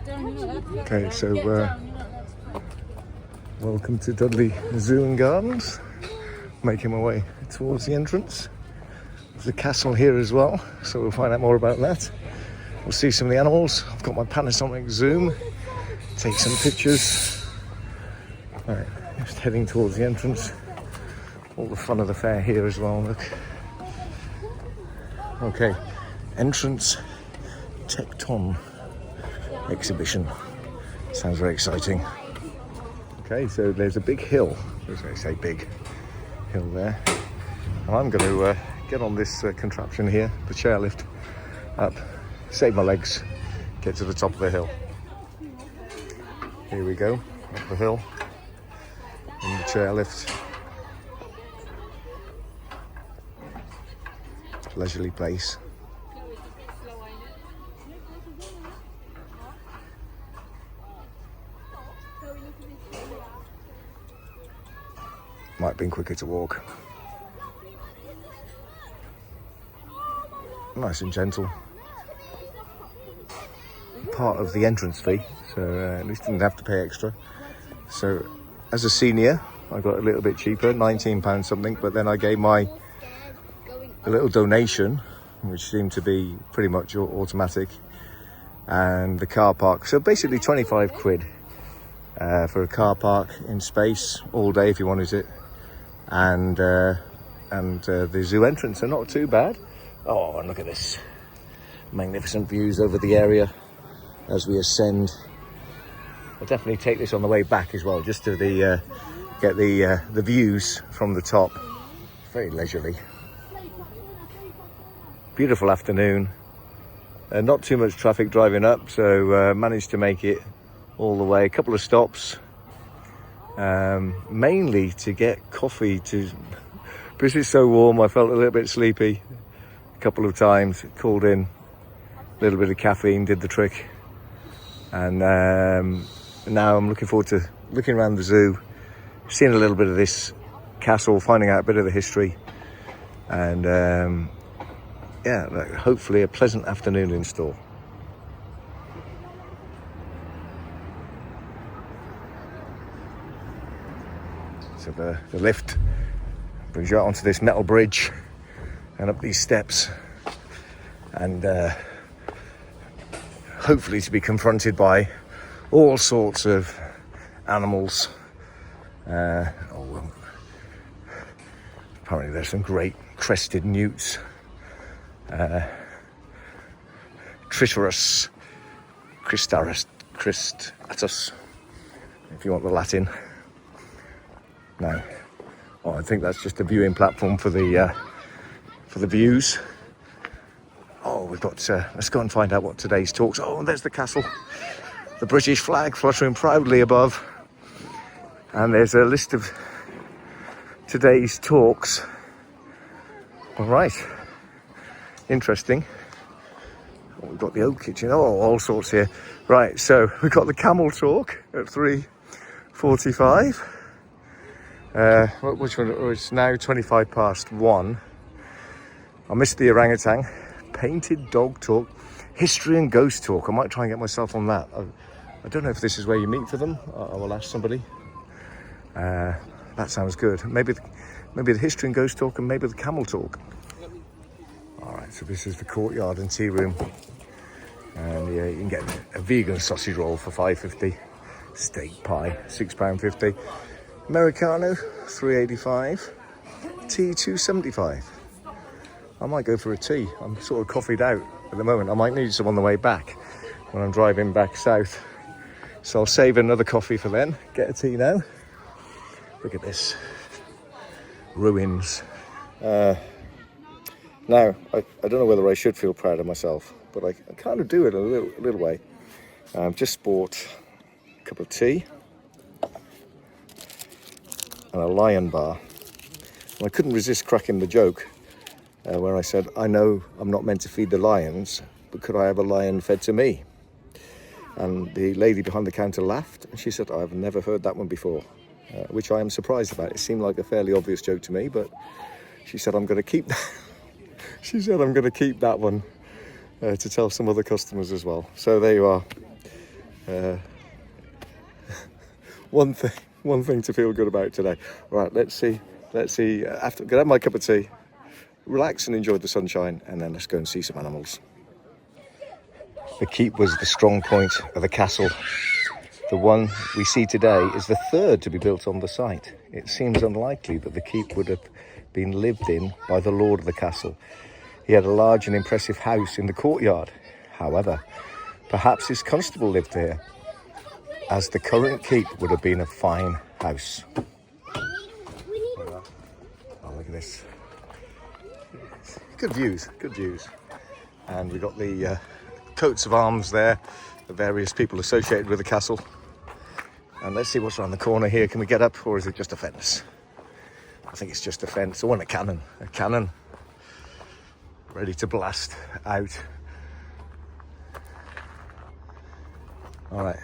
Okay, so welcome to Dudley Zoo and Gardens. Making my way towards the entrance. There's a castle here as well, so we'll find out more about that. We'll see some of the animals. I've got my Panasonic zoom, take some pictures. All right, just heading towards the entrance. All the fun of the fair here as well, look. Okay, entrance Tecton exhibition. Sounds very exciting. Okay, so there's a big hill, as I say, big hill there. And I'm going to get on this contraption here, the chairlift, up, save my legs, get to the top of the hill. Here we go, up the hill, in the chairlift. Leisurely pace. Might have been quicker to walk. Nice and gentle. Part of the entrance fee, so at least didn't have to pay extra. So as a senior, I got a little bit cheaper, £19 something, but then I gave a little donation, which seemed to be pretty much automatic, and the car park. So basically 25 quid for a car park in space all day if you wanted it, and the zoo entrance are not too bad. Oh, and look at this magnificent views over the area as we ascend. I'll definitely take this on the way back as well, just to get the views from the top. Very leisurely. Beautiful afternoon. Not too much traffic driving up, so managed to make it all the way. A couple of stops, mainly to get coffee. Because it's so warm, I felt a little bit sleepy. A couple of times, called in a little bit of caffeine, did the trick. And now I'm looking forward to looking around the zoo, seeing a little bit of this castle, finding out a bit of the history, and yeah, hopefully a pleasant afternoon in store. So the lift brings you out onto this metal bridge and up these steps, and hopefully to be confronted by all sorts of animals. Apparently there's some great crested newts. Tricerus cristatus, if you want the Latin. No. Oh, I think that's just a viewing platform for the views. Oh, we've got. Let's go and find out what today's talks. Oh, and there's the castle, the British flag fluttering proudly above, and there's a list of today's talks. All right, interesting. Oh, we've got the oak kitchen. Oh, all sorts here. Right, so we've got the camel talk at 3:45. Which one? Oh, it's now 25 past 1. I missed the orangutan. Painted dog talk, history and ghost talk. I might try and get myself on that. I don't know if this is where you meet for them. I will ask somebody. That sounds good. Maybe the history and ghost talk, and maybe the camel talk. All right, so this is the courtyard and tea room, and yeah, you can get a vegan sausage roll for £5.50, steak pie £6.50, Americano £3.85, tea £2.75. I might go for a tea. I'm sort of coffeeed out at the moment. I might need some on the way back when I'm driving back south. So I'll save another coffee for then. Get a tea now. Look at this. Ruins. Now, I don't know whether I should feel proud of myself, but I kind of do it in a little way. Just bought a cup of tea and a lion bar. And I couldn't resist cracking the joke. Where I said, I know I'm not meant to feed the lions, but could I have a lion fed to me? And the lady behind the counter laughed, and she said, I've never heard that one before, which I am surprised about. It seemed like a fairly obvious joke to me, but she said, I'm going to keep that. She said, I'm going to keep that one to tell some other customers as well. So there you are. One thing to feel good about today. Right, let's see. After gonna have my cup of tea, relax and enjoy the sunshine, and then let's go and see some animals. The keep was the strong point of the castle. The one we see today is the third to be built on the site. It seems unlikely that the keep would have been lived in by the lord of the castle. He had a large and impressive house in the courtyard. However, perhaps his constable lived there, as the current keep would have been a fine house. Oh, look at this. Good views. And we've got the coats of arms there, the various people associated with the castle. And let's see what's around the corner here. Can we get up, or is it just a fence? I think it's just a fence. Oh, and a cannon ready to blast out. All right,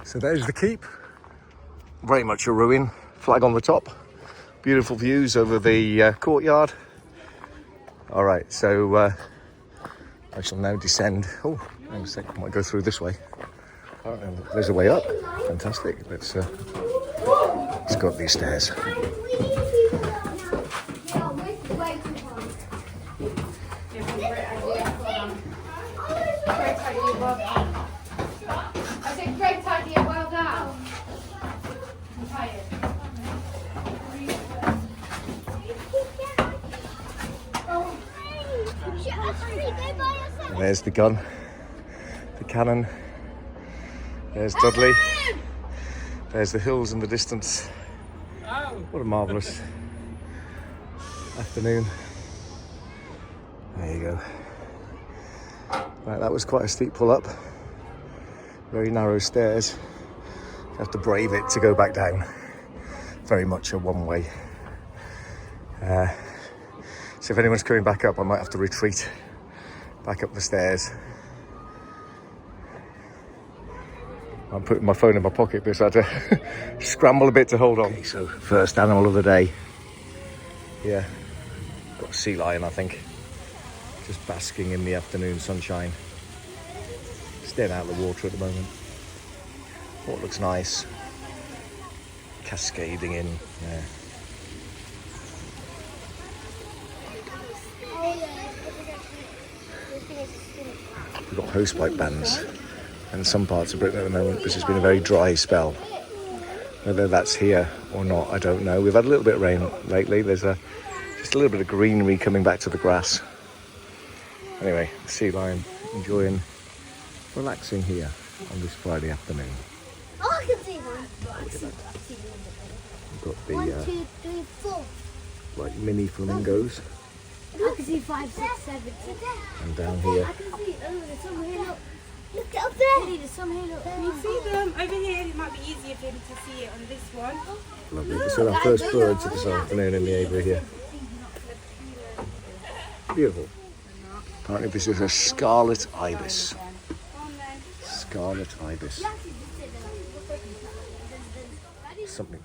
so there's the keep. Very much a ruin, flag on the top. Beautiful views over the courtyard. All right, so I shall now descend. Oh, hang on a second, I might go through this way. Oh, and there's a way up. Fantastic. Let's go up these stairs. There's the gun, the cannon. There's Dudley. There's the hills in the distance. What a marvellous afternoon. There you go. Right, that was quite a steep pull up. Very narrow stairs. You have to brave it to go back down. Very much a one-way. So if anyone's coming back up, I might have to retreat back up the stairs. I'm putting my phone in my pocket because I had to scramble a bit to hold on. Okay, so first animal of the day. Yeah, got a sea lion, I think. Just basking in the afternoon sunshine. Staying out of the water at the moment. Oh, it looks nice. Cascading in. Yeah. We've got hosepipe bans in some parts of Britain at the moment because it's been a very dry spell. Whether that's here or not, I don't know. We've had a little bit of rain lately. There's just a little bit of greenery coming back to the grass. Anyway, the sea lion enjoying relaxing here on this Friday afternoon. Oh, I can see one. We've got the 1, 2, 3, 4. like mini flamingos. I can see 5, 6, 7. And down here. I can see. Oh, there's some here. Look. Look up there. There's some here. Look. Can you see them over here? It might be easier for him to see it on this one. Lovely. So our first birds of this afternoon in the aviary here. Beautiful. Apparently this is a scarlet ibis. Scarlet ibis. Something.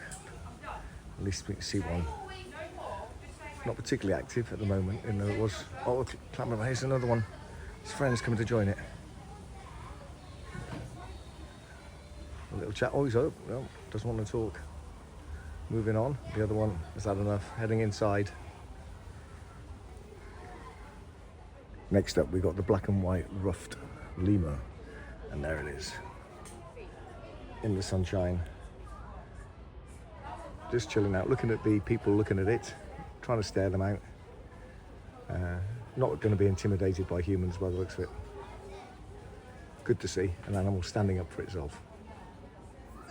At least we can see one. Not particularly active at the moment, even though it was. Oh, clamber, here's another one. His friend's coming to join it. A little chat. Oh, he's up. Well, doesn't want to talk. Moving on. The other one has had enough. Heading inside. Next up, we've got the black and white ruffed lemur. And there it is. In the sunshine. Just chilling out, looking at the people looking at it. Trying to stare them out. Not going to be intimidated by humans by the looks of it. Good to see an animal standing up for itself.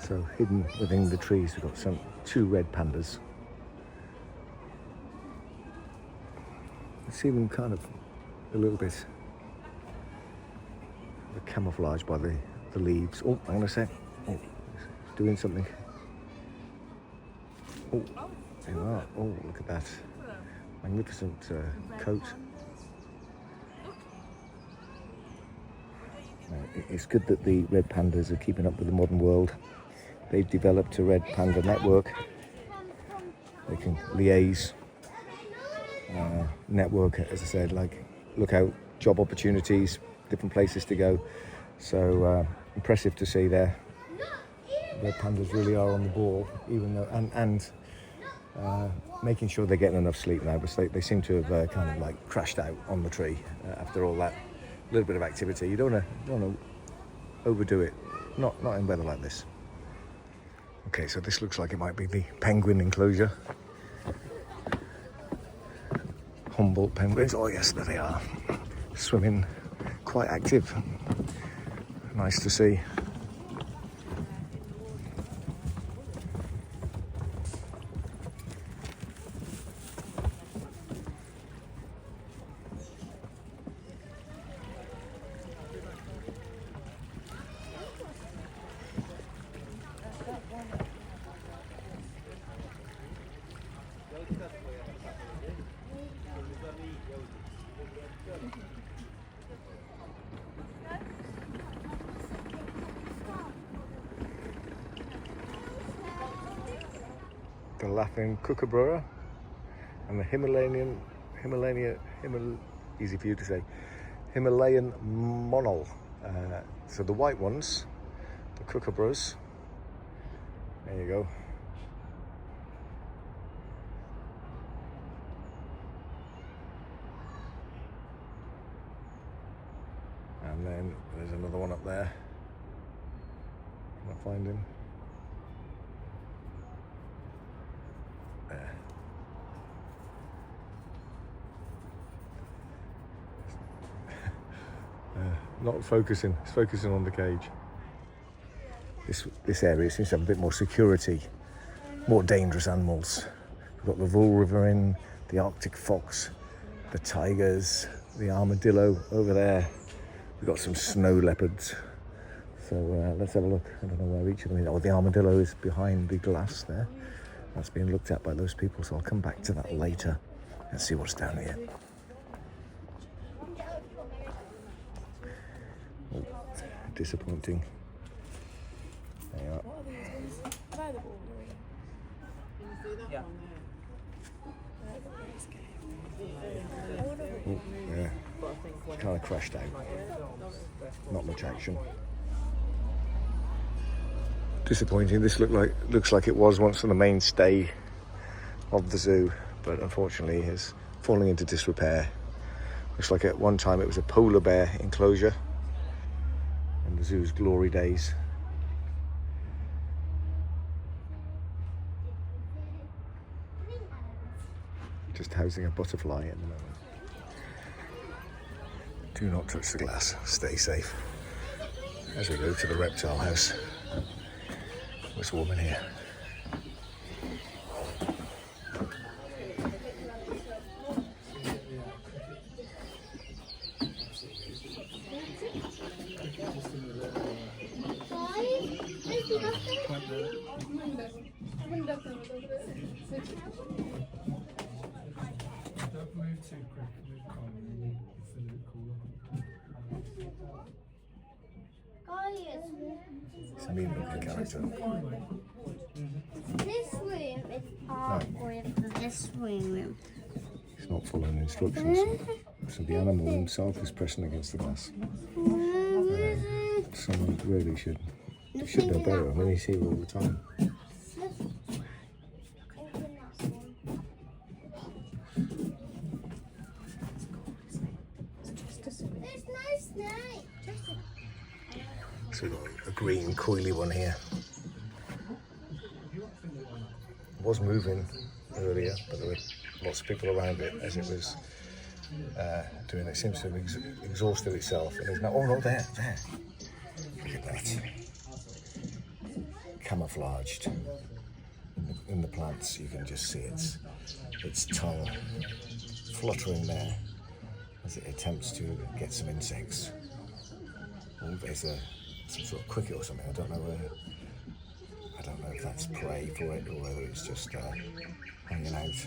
So hidden within the trees, we've got two red pandas. You see them kind of a little bit camouflaged by the leaves. Oh, hang on a sec. Oh, it's doing something. Oh, there you are. Oh, look at that. Magnificent coat. It's good that the red pandas are keeping up with the modern world. They've developed a red panda network. They can liaise, network, as I said, like look out job opportunities, different places to go. So impressive to see there. The pandas really are on the ball, even though and making sure they're getting enough sleep now, because they seem to have kind of like crashed out on the tree after all that little bit of activity. You don't want to overdo it, not in weather like this. Okay, so this looks like it might be the penguin enclosure. Humboldt penguins. Oh yes, there they are, swimming, quite active. Nice to see. The laughing kookaburra and the easy for you to say, Himalayan monal. So the white ones, the kookaburras. There you go. And then there's another one up there. Can I find him? There. Not focusing, it's focusing on the cage. This area seems to have a bit more security, more dangerous animals. We've got the Vul River in, the Arctic fox, the tigers, the armadillo over there. We've got some snow leopards. So let's have a look. I don't know where each of them is. Oh, the armadillo is behind the glass there. That's being looked at by those people, so I'll come back to that later and see what's down here. Oh, disappointing. There you are. Oh, yeah, kind of crashed out. Not much action. Disappointing. This looks like it was once on the mainstay of the zoo, but unfortunately is falling into disrepair. Looks like at one time it was a polar bear enclosure in the zoo's glory days. Just housing a butterfly at the moment. Do not touch the glass. Stay safe. As we go to the reptile house. It's warm in here. It's a mean looking character. This room is part of this room. He's not following instructions. So the animal himself is pressing against the glass. Someone really should know better. I mean, he's here all the time. So we've got a green coily one here. It was moving earlier, but there were lots of people around it as it was doing. It seems to have exhausted itself, and there's no. Oh no, there. Look at that. Camouflaged in the plants. You can just see its tongue fluttering there as it attempts to get some insects. Oh, there's some sort of cricket or something. I don't know if that's prey for it or whether it's just hanging out.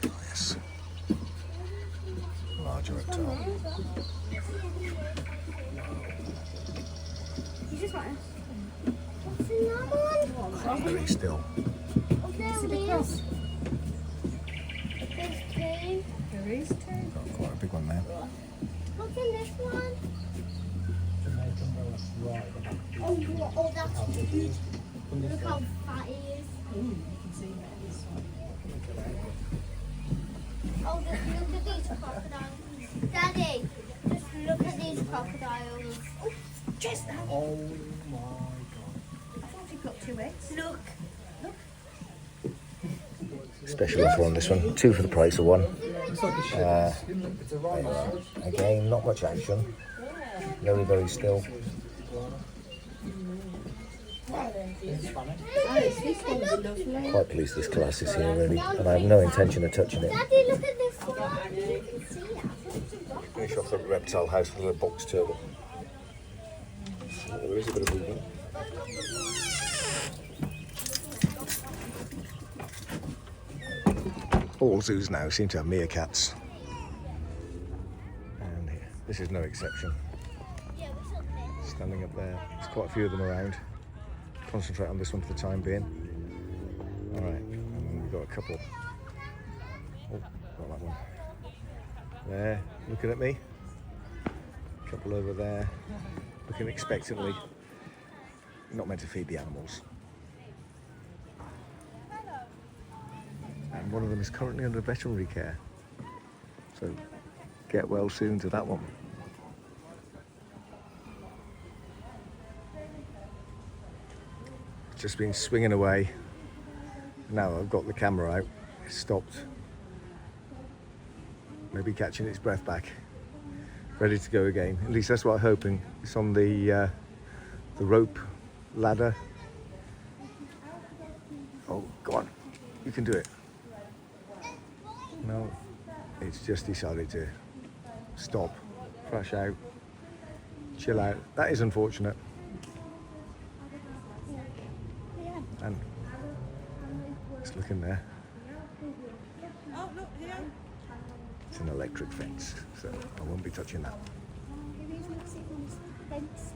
Oh yes, larger reptile. You just want what's another one? Very still. Oh, there it is. There's two. There is too. Got quite a big one there. What's in this one? Oh, that's huge. Look how fat he is. Oh, just look at these crocodiles. Daddy, just look at these crocodiles. Oh, just that. Oh my god. I thought you got 2 eggs. Look. Special offer on this one. 2 for the price of 1. It's like a ship. It's a rhino. Again, not much action. Very, very still. This one's lovely. Quite pleased this class is here, really. And I have no intention of touching it. Daddy, look at this one. You can see it. Finish off the reptile house with a box turtle. There is a bit of movement. All zoos now seem to have meerkats. And this is no exception. Yeah, we should be. Standing up there. There's quite a few of them around. Concentrate on this one for the time being. Alright, and then we've got a couple. Oh, got that one. There, looking at me. A couple over there, looking expectantly. Not meant to feed the animals. And one of them is currently under veterinary care. So get well soon to that one. Just been swinging away. Now I've got the camera out. It's stopped. Maybe catching its breath back. Ready to go again. At least that's what I'm hoping. It's on the rope ladder. Oh, go on. You can do it. No, it's just decided to stop, crash out, chill out. That is unfortunate. And it's looking there. Oh, look here. It's an electric fence, so I won't be touching that. This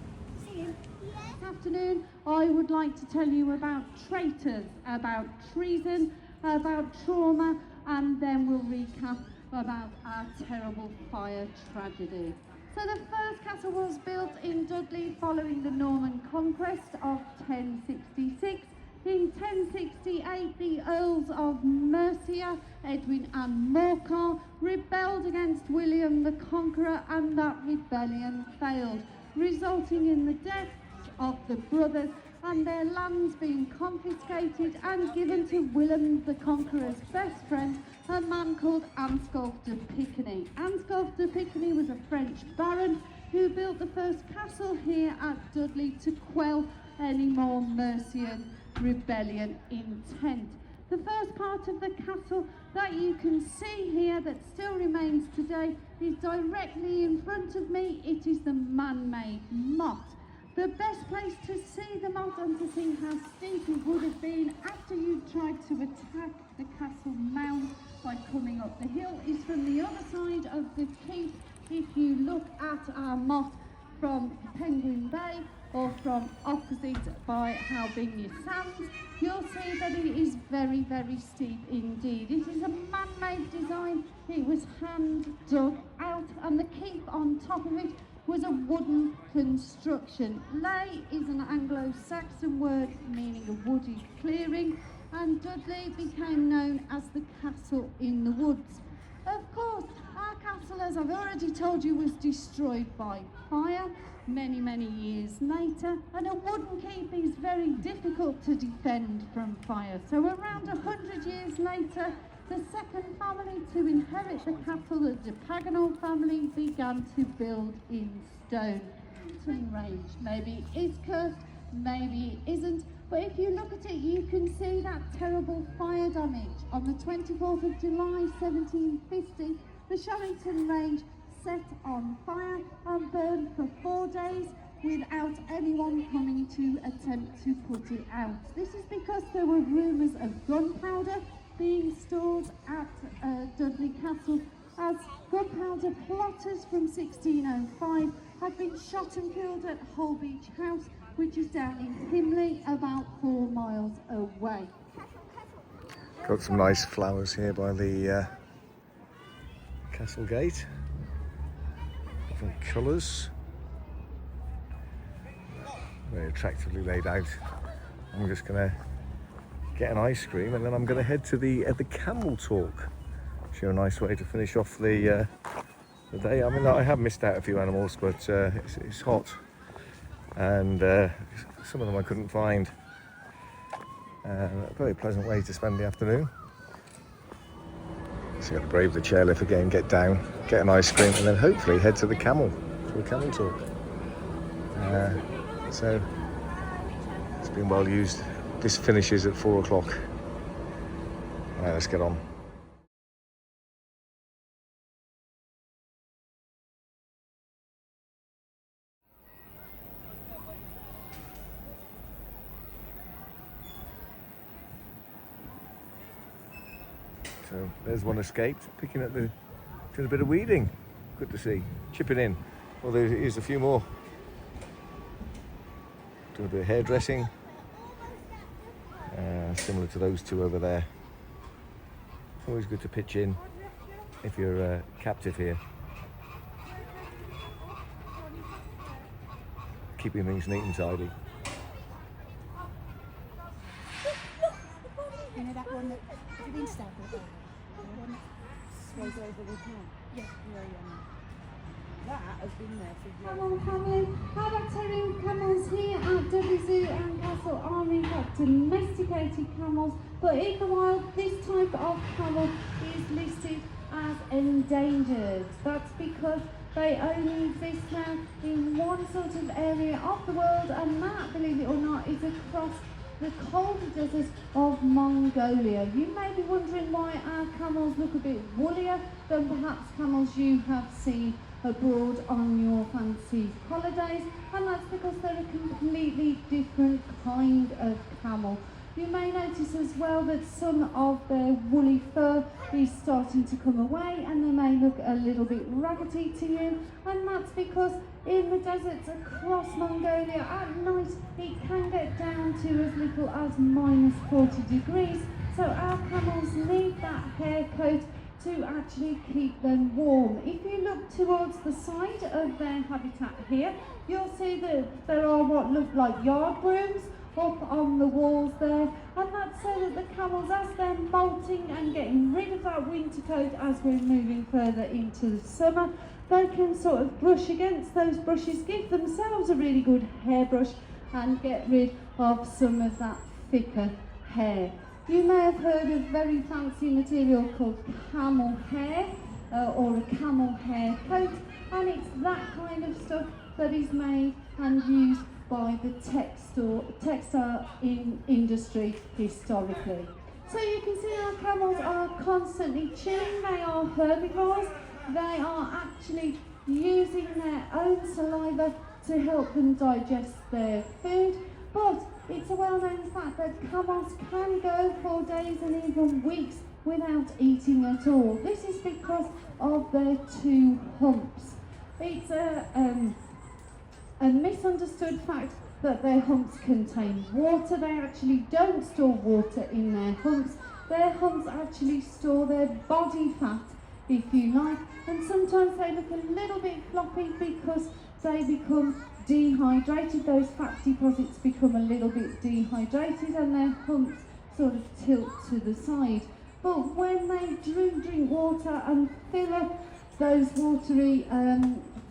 afternoon, I would like to tell you about traitors, about treason, about trauma, and then we'll recap about our terrible fire tragedy. So the first castle was built in Dudley following the Norman conquest of 1066. In 1068, the Earls of Mercia, Edwin and Morcar, rebelled against William the Conqueror, and that rebellion failed, resulting in the deaths of the brothers and their lands being confiscated and given to William the Conqueror's best friend, a man called Ansculf de Pickney. Ansculf de Pickney was a French baron who built the first castle here at Dudley to quell any more Mercian rebellion intent. The first part of the castle that you can see here that still remains today is directly in front of me. It is the man-made moat. The best place to see the moat and to see how steep it would have been after you tried to attack the castle mound by coming up the hill is from the other side of the keep. If you look at our moat from Penguin Bay or from opposite by Halbinia Sands, you'll see that it is very, very steep indeed. It is a man-made design. It was hand dug out, and the keep on top of it was a wooden construction. Ley is an Anglo-Saxon word meaning a woody clearing, and Dudley became known as the castle in the woods. Of course, our castle, as I've already told you, was destroyed by fire many, many years later, and a wooden keep is very difficult to defend from fire. So around 100 years later, the second family to inherit the castle, the de Paganel family, began to build in stone. Mountain range, maybe it is cursed, maybe it isn't, but if you look at it, you can see that terrible fire damage. On the 24th of July 1750, the Sharrington Range set on fire and burned for 4 days without anyone coming to attempt to put it out. This is because there were rumours of gunpowder being stored at Dudley Castle, as gunpowder plotters from 1605 had been shot and killed at Holbeach House, which is down in Himley, about 4 miles away. Got some nice flowers here by the Castle gate. Different colours. Very attractively laid out. I'm just going to get an ice cream and then I'm going to head to the Camel talk. Sure, a nice way to finish off the day. I mean, I have missed out a few animals, but it's hot, and some of them I couldn't find. A very pleasant way to spend the afternoon. So you've got to brave the chairlift again, get down, get an ice cream, and then hopefully head to the Camel talk. So it's been well used. This finishes at 4 o'clock. All right, let's get on. So there's one escaped, doing a bit of weeding. Good to see, chipping in. Well, here's a few more. Doing a bit of hairdressing, similar to those two over there. Always good to pitch in if you're captive here. Keeping things neat and tidy. You know that one that, have you been stabbed with that? The one that sways over with him? Yeah, that has been there for years. Come on, family. Our bacterium camels here at Dudley Zoo and Castle are in fact domesticated camels, but in the wild, this type of camel is listed as endangered. That's because they only exist now in one sort of area of the world, and that, believe it or not, is across the cold deserts of Mongolia. You may be wondering why our camels look a bit woollier than perhaps camels you have seen abroad on your fancy holidays, and that's because they're a completely different kind of camel. You may notice as well that some of their woolly fur is starting to come away and they may look a little bit raggedy to you, and that's because in the deserts across Mongolia at night it can get down to as little as minus 40 degrees, so our camels need that hair coat to actually keep them warm. If you look towards the side of their habitat here, you'll see that there are what look like yard brooms up on the walls there, and that's so that the camels, as they're molting and getting rid of that winter coat as we're moving further into the summer, they can sort of brush against those brushes, give themselves a really good hairbrush and get rid of some of that thicker hair. You may have heard of very fancy material called camel hair or a camel hair coat, and it's that kind of stuff that is made and used by the textile industry historically. So you can see our camels are constantly chewing. They are herbivores. They are actually using their own saliva to help them digest their food, but it's a well-known fact that camels can go for days and even weeks without eating at all. This is because of their two humps. It's a misunderstood fact that their humps contain water. They actually don't store water in their humps. Their humps actually store their body fat, if you like, and sometimes they look a little bit floppy because they become dehydrated. Those fat deposits become a little bit dehydrated and their humps sort of tilt to the side. But when they drink water and fill up those watery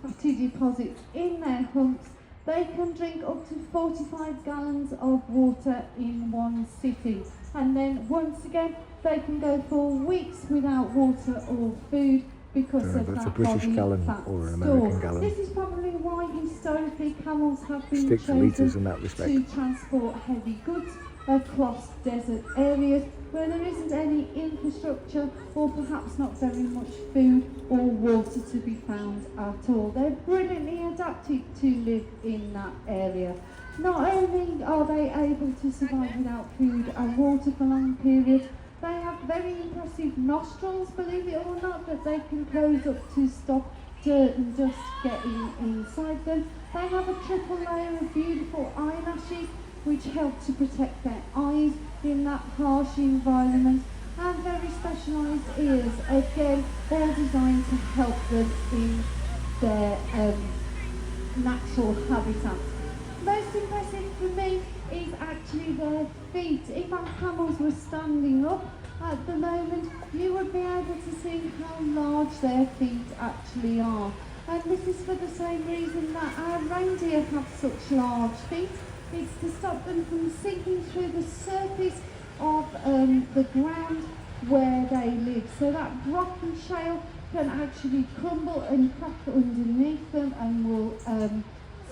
fatty deposits in their humps, they can drink up to 45 gallons of water in one sitting. And then once again, they can go for weeks without water or food because of that's that a British body gallon fat or an store. American gallon. This is probably why historically camels have been Stick to litres in chosen that respect. to transport heavy goods across desert areas where there isn't any infrastructure or perhaps not very much food or water to be found at all. They're brilliantly adapted to live in that area. Not only are they able to survive without food and water for long periods, they have very impressive nostrils, believe it or not, that they can close up to stop dirt and dust getting inside them. They have a triple layer of beautiful eyelashes which help to protect their eyes in that harsh environment, and very special specialised ears, again, all designed to help them in their natural habitat. Most impressive for me is actually their feet. If our camels were standing up at the moment, you would be able to see how large their feet actually are. And this is for the same reason that our reindeer have such large feet. It's to stop them from sinking through the surface of the ground where they live. So that rock and shale can actually crumble and crack underneath them and will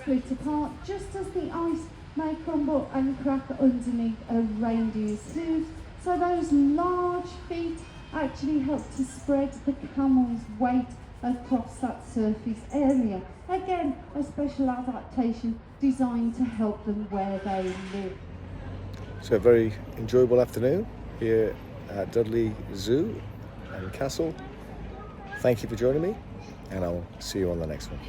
split apart, just as the ice may crumble and crack underneath a reindeer's hooves. So those large feet actually help to spread the camel's weight across that surface area. Again, a special adaptation designed to help them where they live. So a very enjoyable afternoon here at Dudley Zoo and Castle. Thank you for joining me, and I'll see you on the next one.